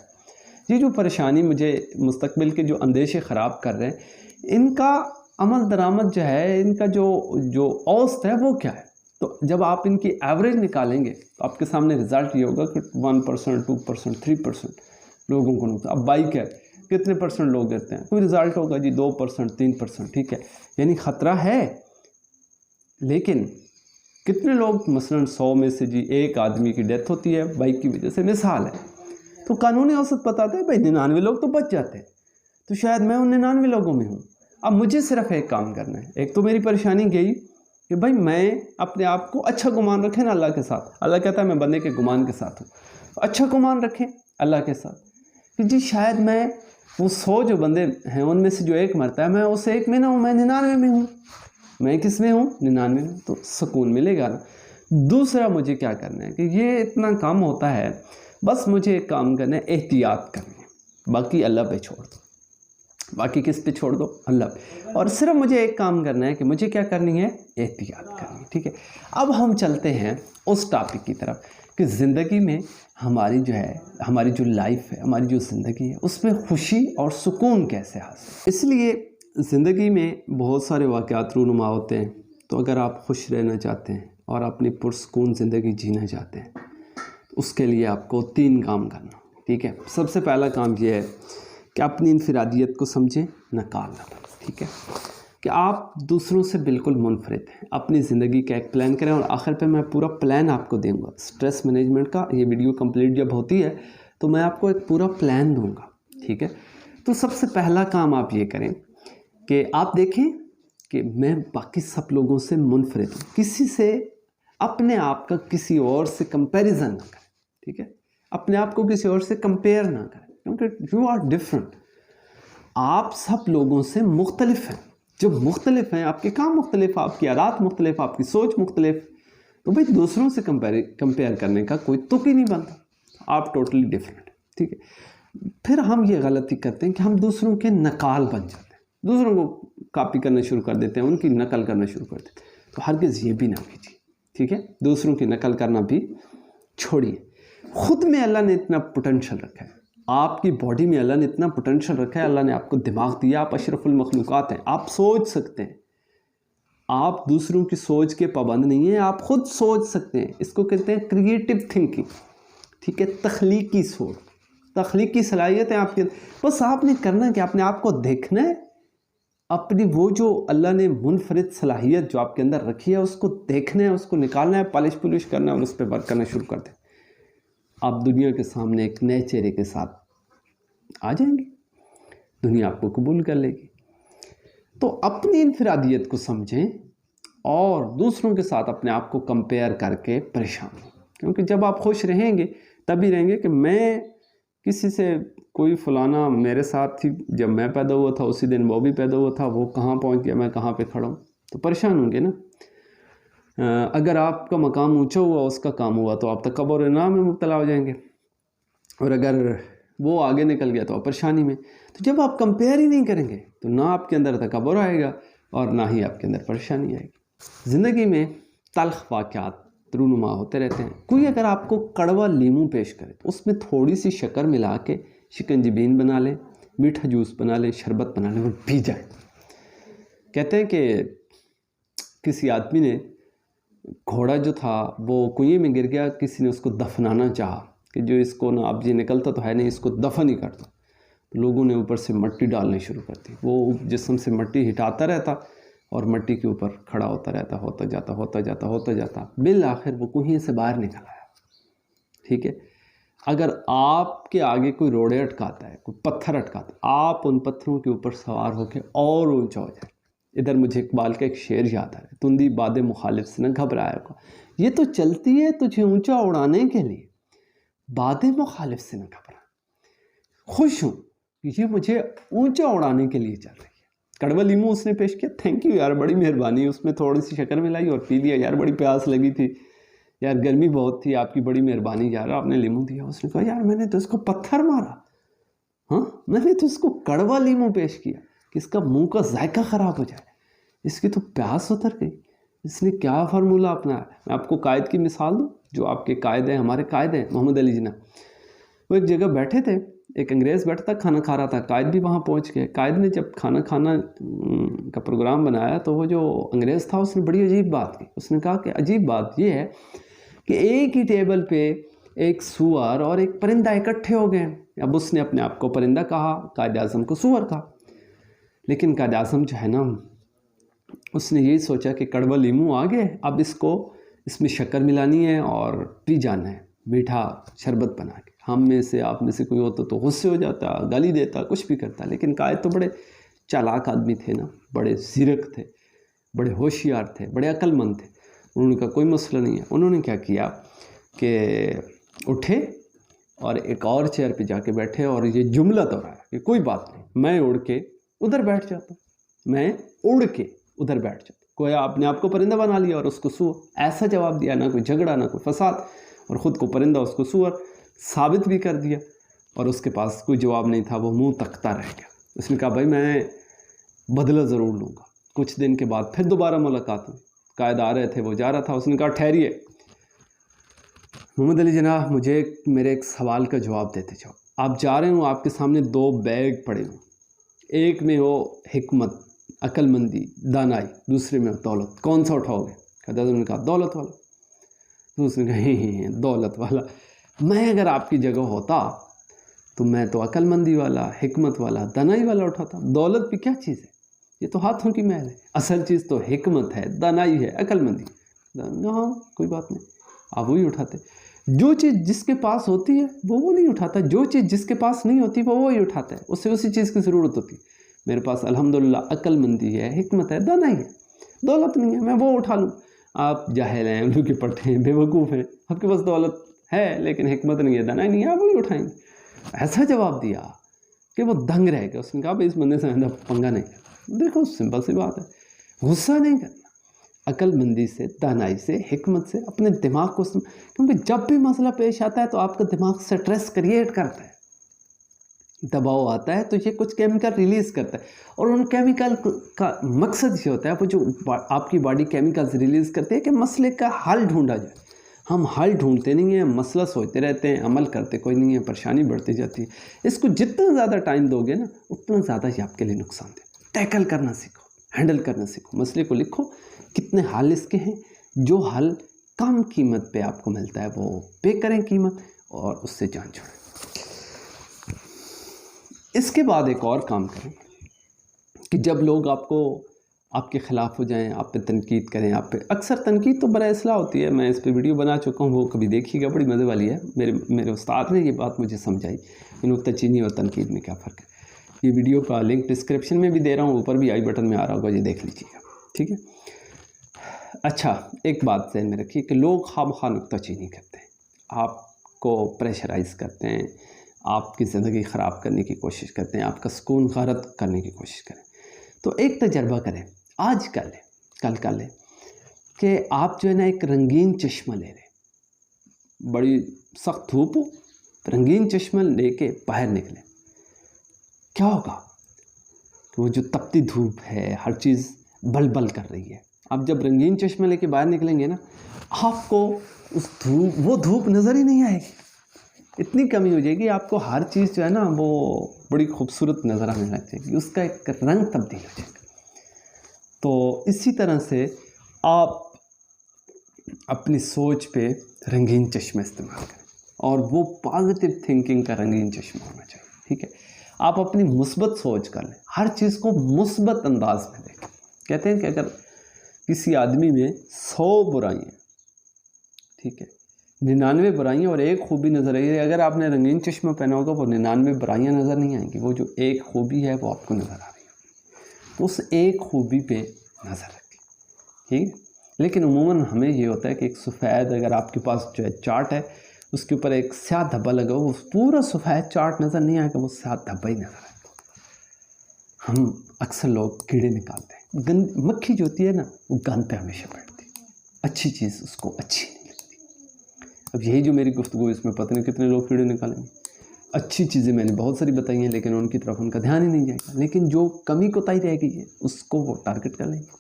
یہ جو پریشانی مجھے مستقبل کے جو اندیشے خراب کر رہے ہیں, ان کا عمل درآمد جو ہے, ان کا جو اوسط ہے وہ کیا ہے. تو جب آپ ان کی ایوریج نکالیں گے تو آپ کے سامنے رزلٹ یہ ہوگا کہ 1%, 2%, 3% لوگوں کو نقصان. اب بائک ہے, کتنے % لوگ گرتے ہیں, کوئی رزلٹ ہوگا جی 2%, 3%. ٹھیک ہے, یعنی خطرہ ہے, لیکن کتنے لوگ, مثلا 100 میں سے جی ایک آدمی کی ڈیتھ ہوتی ہے بائک کی وجہ سے, مثال ہے. تو قانونی اوسط بتاتا ہے بھائی 99 لوگ تو بچ جاتے ہیں, تو شاید میں ان 99 لوگوں میں ہوں. اب مجھے صرف ایک کام کرنا ہے. ایک تو میری پریشانی گئی کہ بھائی میں اپنے آپ کو اچھا گمان رکھیں نا اللہ کے ساتھ. اللہ کہتا ہے میں بندے کے گمان کے ساتھ ہوں. اچھا گمان رکھیں اللہ کے ساتھ کہ جی شاید میں وہ 100 جو بندے ہیں ان میں سے جو ایک مرتا ہے, میں اس ایک میں نہ ہوں, میں 99 میں ہوں. میں کس میں ہوں, 99 میں. تو سکون ملے گا نا. دوسرا مجھے کیا کرنا ہے کہ یہ اتنا کام ہوتا ہے, بس مجھے ایک کام کرنا ہے, احتیاط کرنی ہے. باقی اللہ پہ چھوڑ دو, باقی کس پہ چھوڑ دو, اللہ پہ. اور صرف مجھے ایک کام کرنا ہے کہ مجھے کیا کرنی ہے, احتیاط کرنی ہے. ٹھیک ہے, اب ہم چلتے ہیں اس ٹاپک کی طرف کہ زندگی میں ہماری جو ہے, ہماری جو لائف ہے, ہماری جو زندگی ہے, اس میں خوشی اور سکون کیسے حاصل. اس لیے زندگی میں بہت سارے واقعات رونما ہوتے ہیں. تو اگر آپ خوش رہنا چاہتے ہیں اور اپنی پرسکون زندگی جینا چاہتے ہیں, اس کے لیے آپ کو 3 کام کرنا. ٹھیک ہے, سب سے پہلا کام یہ ہے کہ اپنی انفرادیت کو سمجھیں, نکال نہ لیں. ٹھیک ہے, کہ آپ دوسروں سے بالکل منفرد ہیں. اپنی زندگی کا ایک پلان کریں, اور آخر پہ میں پورا پلان آپ کو دوں گا سٹریس مینجمنٹ کا. یہ ویڈیو کمپلیٹ جب ہوتی ہے تو میں آپ کو ایک پورا پلان دوں گا. ٹھیک ہے, تو سب سے پہلا کام آپ یہ کریں کہ آپ دیکھیں کہ میں باقی سب لوگوں سے منفرد ہوں. کسی سے اپنے آپ کا کسی اور سے کمپیریزن نہ کریں. ٹھیک ہے, اپنے آپ کو کسی اور سے کمپیئر نہ کریں, کیونکہ یو آر ڈفرنٹ. آپ سب لوگوں سے مختلف ہیں. جب مختلف ہیں, آپ کے کام مختلف, آپ کی عادات مختلف, آپ کی سوچ مختلف, تو بھئی دوسروں سے کمپیئر کرنے کا کوئی تک ہی نہیں بنتا. آپ ٹوٹلی ڈفرنٹ. ٹھیک ہے, پھر ہم یہ غلطی کرتے ہیں کہ ہم دوسروں کے نقال بن جاتے ہیں, دوسروں کو کاپی کرنا شروع کر دیتے ہیں, ان کی نقل کرنا شروع کر دیتے ہیں. تو ہرگز یہ بھی نہ کیجیے. ٹھیک ہے, دوسروں کی نقل کرنا بھی چھوڑیے. خود میں اللہ نے اتنا پوٹینشل رکھا ہے, آپ کی باڈی میں اللہ نے اتنا پوٹینشل رکھا ہے, اللہ نے آپ کو دماغ دیا, آپ اشرف المخلوقات ہیں, آپ سوچ سکتے ہیں. آپ دوسروں کی سوچ کے پابند نہیں ہیں, آپ خود سوچ سکتے ہیں. اس کو کہتے ہیں کریٹو تھنکنگ. ٹھیک ہے, تخلیقی سوچ, تخلیقی صلاحیت ہے آپ کے. بس آپ نے کرنا کہ اپنے آپ کو دیکھنا ہے, اپنی وہ جو اللہ نے منفرد صلاحیت جو آپ کے اندر رکھی ہے اس کو دیکھنا ہے, اس کو نکالنا ہے, پالش کرنا ہے, اور اس پہ ورک کرنا شروع کر دیں. آپ دنیا کے سامنے ایک نئے چہرے کے ساتھ آ جائیں گے, دنیا آپ کو قبول کر لے گی. تو اپنی انفرادیت کو سمجھیں اور دوسروں کے ساتھ اپنے آپ کو کمپیئر کر کے پریشان ہوں. کیونکہ جب آپ خوش رہیں گے تبھی رہیں گے کہ میں کسی سے, کوئی فلانا میرے ساتھ تھی جب میں پیدا ہوا تھا, اسی دن وہ بھی پیدا ہوا تھا, وہ کہاں پہنچ گیا, میں کہاں پہ کھڑا ہوں, تو پریشان ہوں گے نا. اگر آپ کا مقام اونچا ہوا, اس کا کام ہوا, تو آپ تکبر و انعام میں مبتلا ہو جائیں گے, اور اگر وہ آگے نکل گیا تو آپ پریشانی میں. تو جب آپ کمپیئر ہی نہیں کریں گے تو نہ آپ کے اندر تکبر آئے گا اور نہ ہی آپ کے اندر پریشانی آئے گی. زندگی میں تلخ واقعات رونما ہوتے رہتے ہیں. کوئی اگر آپ کو کڑوا لیموں پیش کرے تو اس میں تھوڑی سی شکر ملا کے شکنجی بین بنا لیں, میٹھا جوس بنا لیں, شربت بنا لیں اور پی جائیں. کہتے ہیں کہ کسی آدمی نے, گھوڑا جو تھا وہ کنویں میں گر گیا, کسی نے اس کو دفنانا چاہا کہ جو اس کو نا اب یہ نکلتا تو ہے نہیں, اس کو دفن ہی کر دو. لوگوں نے اوپر سے مٹی ڈالنے شروع کر دی. وہ جسم سے مٹی ہٹاتا رہتا اور مٹی کے اوپر کھڑا ہوتا رہتا, ہوتا جاتا. بالآخر وہ کنویں سے باہر نکل آیا. ٹھیک ہے, اگر آپ کے آگے کوئی روڑے اٹکاتا ہے، کوئی پتھر اٹکاتا ہے، آپ ان پتھروں کے اوپر سوار ہو کے اور اونچا ہو جائے۔ ادھر مجھے اقبال کا ایک شعر یاد آ رہا ہے، تندی باد مخالف سے نہ گھبرایا کو، یہ تو چلتی ہے تجھے اونچا اڑانے کے لیے، باد مخالف سے نہ گھبرا۔ خوش ہوں کہ یہ مجھے اونچا اڑانے کے لیے چل رہی ہے۔ کڑوا لیمو اس نے پیش کیا، تھینک یو یار، بڑی مہربانی، اس میں تھوڑی سی شکر ملائی اور پی لیا یار، بڑی پیاس لگی تھی یار، گرمی بہت تھی، آپ کی بڑی مہربانی یار، آپ نے لیمو دیا۔ اس نے کہا یار میں نے تو اس کو پتھر مارا، ہاں میں نے تو اس کو کڑوا لیمو پیش کیا کہ اس کا منہ کا ذائقہ خراب ہو جائے، اس کی تو پیاس اتر گئی۔ اس نے کیا فارمولہ اپنایا؟ میں آپ کو قائد کی مثال دوں، جو آپ کے قائد ہیں، ہمارے قائد ہیں محمد علی جناح۔ وہ ایک جگہ بیٹھے تھے، ایک انگریز بیٹھا تھا، کھانا کھا رہا تھا، قائد بھی وہاں پہنچ گئے۔ قائد نے جب کھانا کھانا کا پروگرام بنایا تو وہ جو انگریز تھا اس نے بڑی عجیب بات کی۔ اس نے کہا کہ عجیب بات یہ ہے کہ ایک ہی ٹیبل پہ ایک سور اور ایک پرندہ اکٹھے ہو گئے۔ اب اس نے اپنے آپ کو پرندہ کہا، قائد اعظم کو سور کہا، لیکن قائد اعظم جو ہے نا، اس نے یہی سوچا کہ کڑوا لیمو آ گئے، اب اس میں شکر ملانی ہے اور پی جانا ہے، میٹھا شربت بنا کے۔ ہم میں سے آپ میں سے کوئی ہوتا تو غصے ہو جاتا، گالی دیتا، کچھ بھی کرتا، لیکن قائد تو بڑے چالاک آدمی تھے نا، بڑے زیرک تھے، بڑے ہوشیار تھے، بڑے عقل مند تھے۔ انہوں نے کہا کوئی مسئلہ نہیں ہے۔ انہوں نے کیا کیا کہ اٹھے اور ایک اور چیئر پہ جا کے بیٹھے اور یہ جملہ دہرایا کہ کوئی بات نہیں، میں اڑ کے ادھر بیٹھ جاتا ہوں، میں اڑ کے ادھر بیٹھ جاتا ہوں۔ کویا آپ نے آپ کو پرندہ بنا لیا اور اس کو سور، ایسا جواب دیا، نہ کوئی جھگڑا نہ کوئی فساد، اور خود کو پرندہ اس کو سور ثابت بھی کر دیا، اور اس کے پاس کوئی جواب نہیں تھا، وہ منہ تکتا رہ گیا۔ اس نے کہا بھائی میں بدلہ ضرور لوں گا۔ کچھ دن کے بعد پھر دوبارہ ملاقات ہوئی، قائد آ رہے تھے، وہ جا رہا تھا۔ اس نے کہا ٹھہریے محمد علی جناح، مجھے میرے ایک سوال کا جواب دیتے جاؤ۔ آپ جا رہے ہوں، آپ کے سامنے دو بیگ پڑے ہوں، ایک میں ہو حکمت، عقل مندی، دانائی، دوسرے میں ہو دولت، کون سا اٹھاؤ گے؟ قائد اعظم نے کہا دولت والا۔ تو اس نے کہا دولت والا، میں اگر آپ کی جگہ ہوتا تو میں تو عقل مندی والا، حکمت والا، دانائی والا اٹھاتا۔ دولت بھی کیا چیز ہے؟ یہ تو ہاتھوں کی میل ہے، اصل چیز تو حکمت ہے، دانائی ہے، عقل مندی۔ ہاں کوئی بات نہیں، آپ وہی اٹھاتے۔ جو چیز جس کے پاس ہوتی ہے وہ نہیں اٹھاتا، جو چیز جس کے پاس نہیں ہوتی وہ وہی اٹھاتا ہے، اسے اسی چیز کی ضرورت ہوتی ہے۔ میرے پاس الحمدللہ عقل مندی ہے، حکمت ہے، دانائی ہے، دولت نہیں ہے، میں وہ اٹھا لوں۔ آپ جاہل ہیں، الو کے پٹھے ہیں، بے وقوف ہیں، آپ کے پاس دولت ہے لیکن حکمت نہیں ہے، دانائی نہیں ہے، آپ وہی اٹھائیں گے۔ ایسا جواب دیا کہ وہ دنگ رہ گیا۔ اس نے کہا بھائی اس بندے سے آئندہ پنگا نہیں کرنا۔ دیکھو سمپل سی بات ہے، غصہ نہیں کرنا، عقل مندی سے، دانائی سے، حکمت سے اپنے دماغ کو کیونکہ جب بھی مسئلہ پیش آتا ہے تو آپ کا دماغ سٹریس کریٹ کرتا ہے، دباؤ آتا ہے تو یہ کچھ کیمیکل ریلیز کرتا ہے، اور ان کیمیکل کا مقصد یہ ہوتا ہے، وہ جو آپ کی باڈی کیمیکلز ریلیز کرتے ہیں کہ مسئلے کا حل ڈھونڈا جائے۔ ہم حل ڈھونڈتے نہیں ہیں، مسئلہ سوچتے رہتے ہیں، عمل کرتے کوئی نہیں ہے، پریشانی بڑھتی جاتی ہے۔ اس کو جتنا زیادہ ٹائم دو گے نا اتنا زیادہ یہ آپ کے لیے نقصان دہ۔ ٹیکل کرنا سیکھو، ہینڈل کرنا سیکھو، مسئلے کو لکھو، کتنے حل اس کے ہیں، جو حل کم قیمت پہ آپ کو ملتا ہے وہ پے کریں قیمت، اور اس سے جان چھوڑیں۔ اس کے بعد ایک اور کام کریں کہ جب لوگ آپ کے خلاف ہو جائیں، آپ پہ تنقید کریں، آپ پہ اکثر تنقید تو برائے اصلاح ہوتی ہے، میں اس پہ ویڈیو بنا چکا ہوں، وہ کبھی دیکھیے گا، بڑی مزے والی ہے۔ میرے استاد نے یہ بات مجھے سمجھائی کہ نکتہ چینی اور تنقید میں کیا فرق ہے۔ یہ ویڈیو کا لنک ڈسکرپشن میں بھی دے رہا ہوں، اوپر بھی آئی بٹن میں آ رہا ہوگا، یہ دیکھ لیجیے گا، ٹھیک ہے۔ اچھا ایک بات ذہن میں رکھیے کہ لوگ خواہ نکتہ چینی کرتے ہیں، آپ کو پریشرائز کرتے ہیں، آپ کی زندگی خراب کرنے کی کوشش کرتے ہیں، آپ کا سکون غارت کرنے کی کوشش کریں۔ تو ایک تجربہ کریں، آج کل کر لیں کہ آپ جو ہے نا ایک رنگین چشمہ لے لیں، بڑی سخت دھوپ ہو، رنگین چشمہ لے کے باہر نکلیں۔ کیا ہوگا کہ وہ جو تپتی دھوپ ہے، ہر چیز بل بل کر رہی ہے، آپ جب رنگین چشمہ لے کے باہر نکلیں گے نا، آپ کو وہ دھوپ نظر ہی نہیں آئے گی، اتنی کمی ہو جائے گی، آپ کو ہر چیز جو ہے نا وہ بڑی خوبصورت نظر آنے لگ جائے گی، اس کا ایک رنگ تبدیل ہو جائے گا۔ تو اسی طرح سے آپ اپنی سوچ پہ رنگین چشمہ استعمال کریں، اور وہ پازیٹیو تھنکنگ کا رنگین چشمہ ہونا چاہیے، ٹھیک ہے۔ آپ اپنی مثبت سوچ کر لیں، ہر چیز کو مثبت انداز میں دیکھیں۔ کہتے ہیں کہ اگر کسی آدمی میں 100 برائیاں، ٹھیک ہے، 99 برائیاں اور ایک خوبی نظر آئی ہے. اگر آپ نے رنگین چشمہ پہنا ہوگا وہ 99 برائیاں نظر نہیں آئیں گی, وہ جو ایک خوبی ہے وہ آپ کو نظر آ رہی ہے. تو اس ایک خوبی پہ نظر رکھیں, ٹھیک ہے. لیکن عموماً ہمیں یہ ہوتا ہے کہ ایک سفید, اگر آپ کے پاس جو ہے چارٹ ہے اس کے اوپر ایک سیاہ دھبا لگا ہو, وہ پورا سفید چارٹ نظر نہیں آئے گا, وہ سیاہ دھبا ہی نظر آئے گا. ہم اکثر لوگ کیڑے نکالتے ہیں. مکھی جو ہوتی ہے نا وہ گند پہ ہمیشہ بیٹھتی ہے, اچھی چیز اس کو اچھی نہیں لگتی. اب یہی جو میری گفتگو اس میں پتہ نہیں کتنے لوگ کیڑے نکالیں گے. اچھی چیزیں میں نے بہت ساری بتائی ہیں لیکن ان کی طرف ان کا دھیان ہی نہیں جائے گا. لیکن جو کمی کوتاہی رہ گئی ہے اس کو وہ ٹارگٹ کر لیں گے.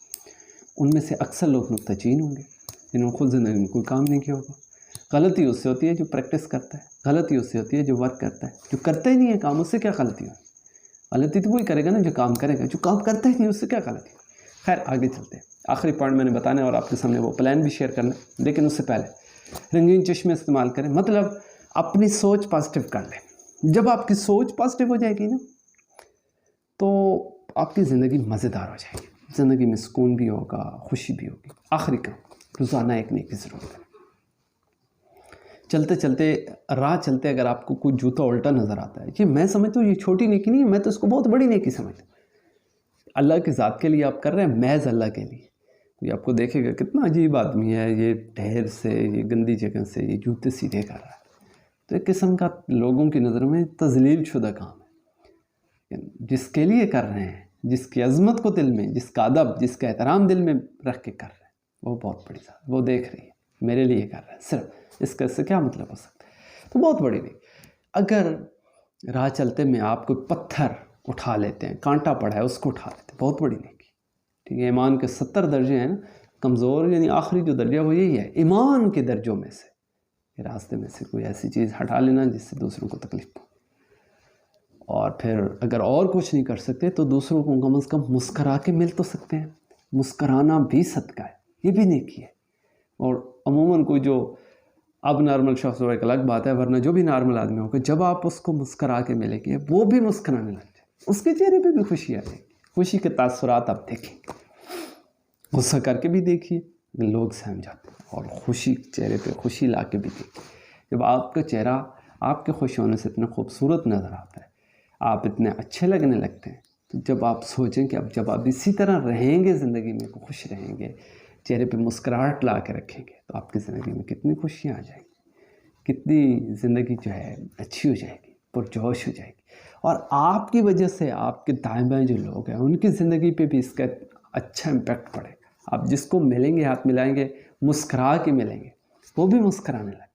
ان میں سے اکثر لوگ نکتہ چین ہوں گے جنہوں نے خود زندگی میں کوئی کام نہیں کیا ہوگا. غلطی اس سے ہوتی ہے جو پریکٹس کرتا ہے, غلطی اس سے ہوتی ہے جو ورک کرتا ہے. جو کرتا ہی نہیں ہے کام اس سے کیا غلطی ہوگی؟ غلطی تو وہی کرے گا نا جو کام کرے گا. جو کام کرتا ہی نہیں اس سے کیا غلطی؟ خیر آگے چلتے ہیں. آخری پوائنٹ میں نے بتانا ہے اور آپ کے سامنے وہ پلان بھی شیئر کرنا ہے, لیکن اس سے پہلے رنگین چشمے استعمال کریں. مطلب اپنی سوچ پازیٹیو کر لیں. جب آپ کی سوچ پازیٹیو ہو جائے گی نا تو آپ کی زندگی مزیدار ہو جائے گی. زندگی میں سکون بھی ہوگا, خوشی بھی ہوگی. آخری کام, روزانہ ایک نیکی ضرور کریں. چلتے چلتے راہ چلتے اگر آپ کو کوئی جوتا الٹا نظر آتا ہے, یہ میں سمجھتا ہوں یہ چھوٹی نیکی نہیں ہے, میں تو اس کو بہت بڑی نیکی سمجھتا ہوں. اللہ کی ذات کے لیے آپ کر رہے ہیں, محض اللہ کے لیے. یہ آپ کو دیکھے گا کتنا عجیب آدمی ہے, یہ ڈھیر سے, یہ گندی جگہ سے یہ جوتے سیدھے کر رہا ہے. تو ایک قسم کا لوگوں کی نظر میں تذلیل شدہ کام ہے. جس کے لیے کر رہے ہیں, جس کی عظمت کو دل میں, جس کا ادب, جس کا احترام دل میں رکھ کے کر رہے ہیں, وہ بہت بڑی ذات, وہ دیکھ رہی ہے میرے لیے کر رہا ہے صرف. اس کا اس سے کیا مطلب ہو سکتا ہے؟ تو بہت بڑی نہیں. اگر راہ چلتے میں آپ کوئی پتھر اٹھا لیتے ہیں, کانٹا پڑا ہے اس کو اٹھا لیتے ہیں, بہت بڑی نہیں کی. ٹھیک ہے, ایمان کے 70 درجے ہیں نا, کمزور یعنی آخری جو درجہ وہ یہی ہے, ایمان کے درجوں میں سے راستے میں سے کوئی ایسی چیز ہٹا لینا جس سے دوسروں کو تکلیف ہو. اور پھر اگر اور کچھ نہیں کر سکتے تو دوسروں کو کم از کم مسکرا کے مل تو سکتے ہیں. مسکرانا بھی صدقہ ہے, یہ بھی نیکی ہے. اور عموماً کوئی جو اب نارمل شخص ہو ایک الگ بات ہے, ورنہ جو بھی نارمل آدمی ہوگا جب آپ اس کو مسکرا کے ملیں گے وہ بھی مسکرانے لگ جائے, اس کے چہرے پہ بھی خوشی آ جائے گی. خوشی کے تاثرات آپ دیکھیں گے. غصہ کر کے بھی دیکھیے, لوگ سہم جاتے ہیں, اور خوشی چہرے پہ خوشی لا کے بھی دیکھیے. جب آپ کا چہرہ آپ کے خوش ہونے سے اتنا خوبصورت نظر آتا ہے, آپ اتنے اچھے لگنے لگتے ہیں, تو جب آپ سوچیں کہ اب جب آپ اسی طرح رہیں گے زندگی میں, خوش رہیں گے, چہرے پہ مسکراہٹ لا کے رکھیں گے, تو آپ کی زندگی میں کتنی خوشیاں آ جائیں گی, کتنی زندگی جو ہے اچھی ہو جائے گی, پرجوش ہو جائے گی. اور آپ کی وجہ سے آپ کے دائیں بائیں جو لوگ ہیں ان کی زندگی پہ بھی اس کا اچھا امپیکٹ پڑے گا. آپ جس کو ملیں گے, ہاتھ ملائیں گے, مسکرا کے ملیں گے, وہ بھی مسکرانے لگے.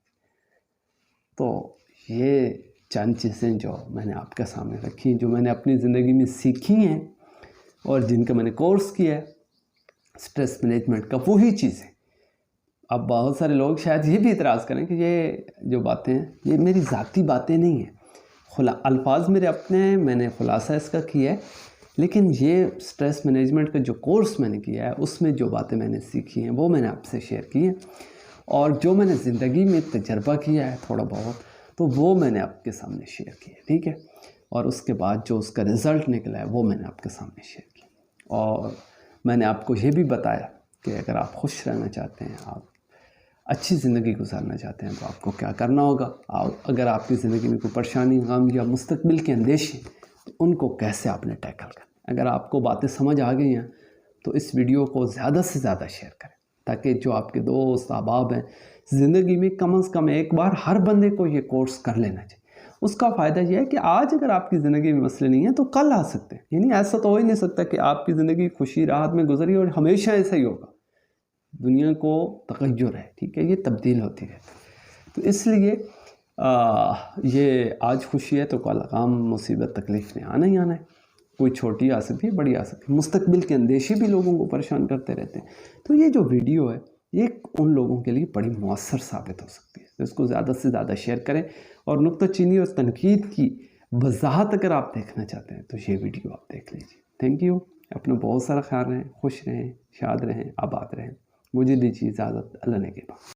تو یہ چند چیزیں جو میں نے آپ کے سامنے رکھی ہیں, جو میں نے اپنی زندگی میں سیکھی ہیں اور جن کا میں نے کورس کیا ہے سٹریس مینجمنٹ کا, وہی چیزیں. اب بہت سارے لوگ شاید یہ بھی اعتراض کریں کہ یہ جو باتیں ہیں یہ میری ذاتی باتیں نہیں ہیں, الفاظ میرے اپنے ہیں, میں نے خلاصہ اس کا کیا ہے, لیکن یہ سٹریس مینجمنٹ کا جو کورس میں نے کیا ہے اس میں جو باتیں میں نے سیکھی ہیں وہ میں نے آپ سے شیئر کی ہیں. اور جو میں نے زندگی میں تجربہ کیا ہے تھوڑا بہت, تو وہ میں نے آپ کے سامنے شیئر کیا ہے. ٹھیک ہے, اور اس کے بعد جو اس کا رزلٹ نکلا ہے وہ میں نے آپ کے سامنے شیئر کیا. اور میں نے آپ کو یہ بھی بتایا کہ اگر آپ خوش رہنا چاہتے ہیں, آپ اچھی زندگی گزارنا چاہتے ہیں, تو آپ کو کیا کرنا ہوگا. اگر آپ کی زندگی میں کوئی پریشانی, غم یا مستقبل کے اندیشے, تو ان کو کیسے آپ نے ٹیکل کرنا. اگر آپ کو باتیں سمجھ آ گئی ہیں تو اس ویڈیو کو زیادہ سے زیادہ شیئر کریں, تاکہ جو آپ کے دوست احباب ہیں زندگی میں کم از کم ایک بار ہر بندے کو یہ کورس کر لینا چاہیے. اس کا فائدہ یہ ہے کہ آج اگر آپ کی زندگی میں مسئلے نہیں ہیں تو کل آ سکتے ہیں. یعنی ایسا تو ہو ہی نہیں سکتا کہ آپ کی زندگی خوشی راحت میں گزری اور ہمیشہ ایسا ہی ہوگا. دنیا کو تغیر ہے, ٹھیک ہے, یہ تبدیل ہوتی ہے. تو اس لیے یہ آج خوشی ہے تو کل غم, مصیبت, تکلیف نے آنا ہی آنا ہے. کوئی چھوٹی آ سکتی ہے, بڑی آ سکتی ہے. مستقبل کے اندیشے بھی لوگوں کو پریشان کرتے رہتے ہیں. تو یہ جو ویڈیو ہے یہ ان لوگوں کے لیے بڑی مؤثر ثابت ہو سکتی ہے. اس کو زیادہ سے زیادہ شیئر کریں, اور نکتہ چینی اور تنقید کی وضاحت اگر آپ دیکھنا چاہتے ہیں تو یہ ویڈیو آپ دیکھ لیجیے. Thank you. اپنا بہت سارا خیال رہیں, خوش رہیں, شاد رہیں, آباد رہیں. مجھے دیجیے اجازت. اللہ نے کے بعد.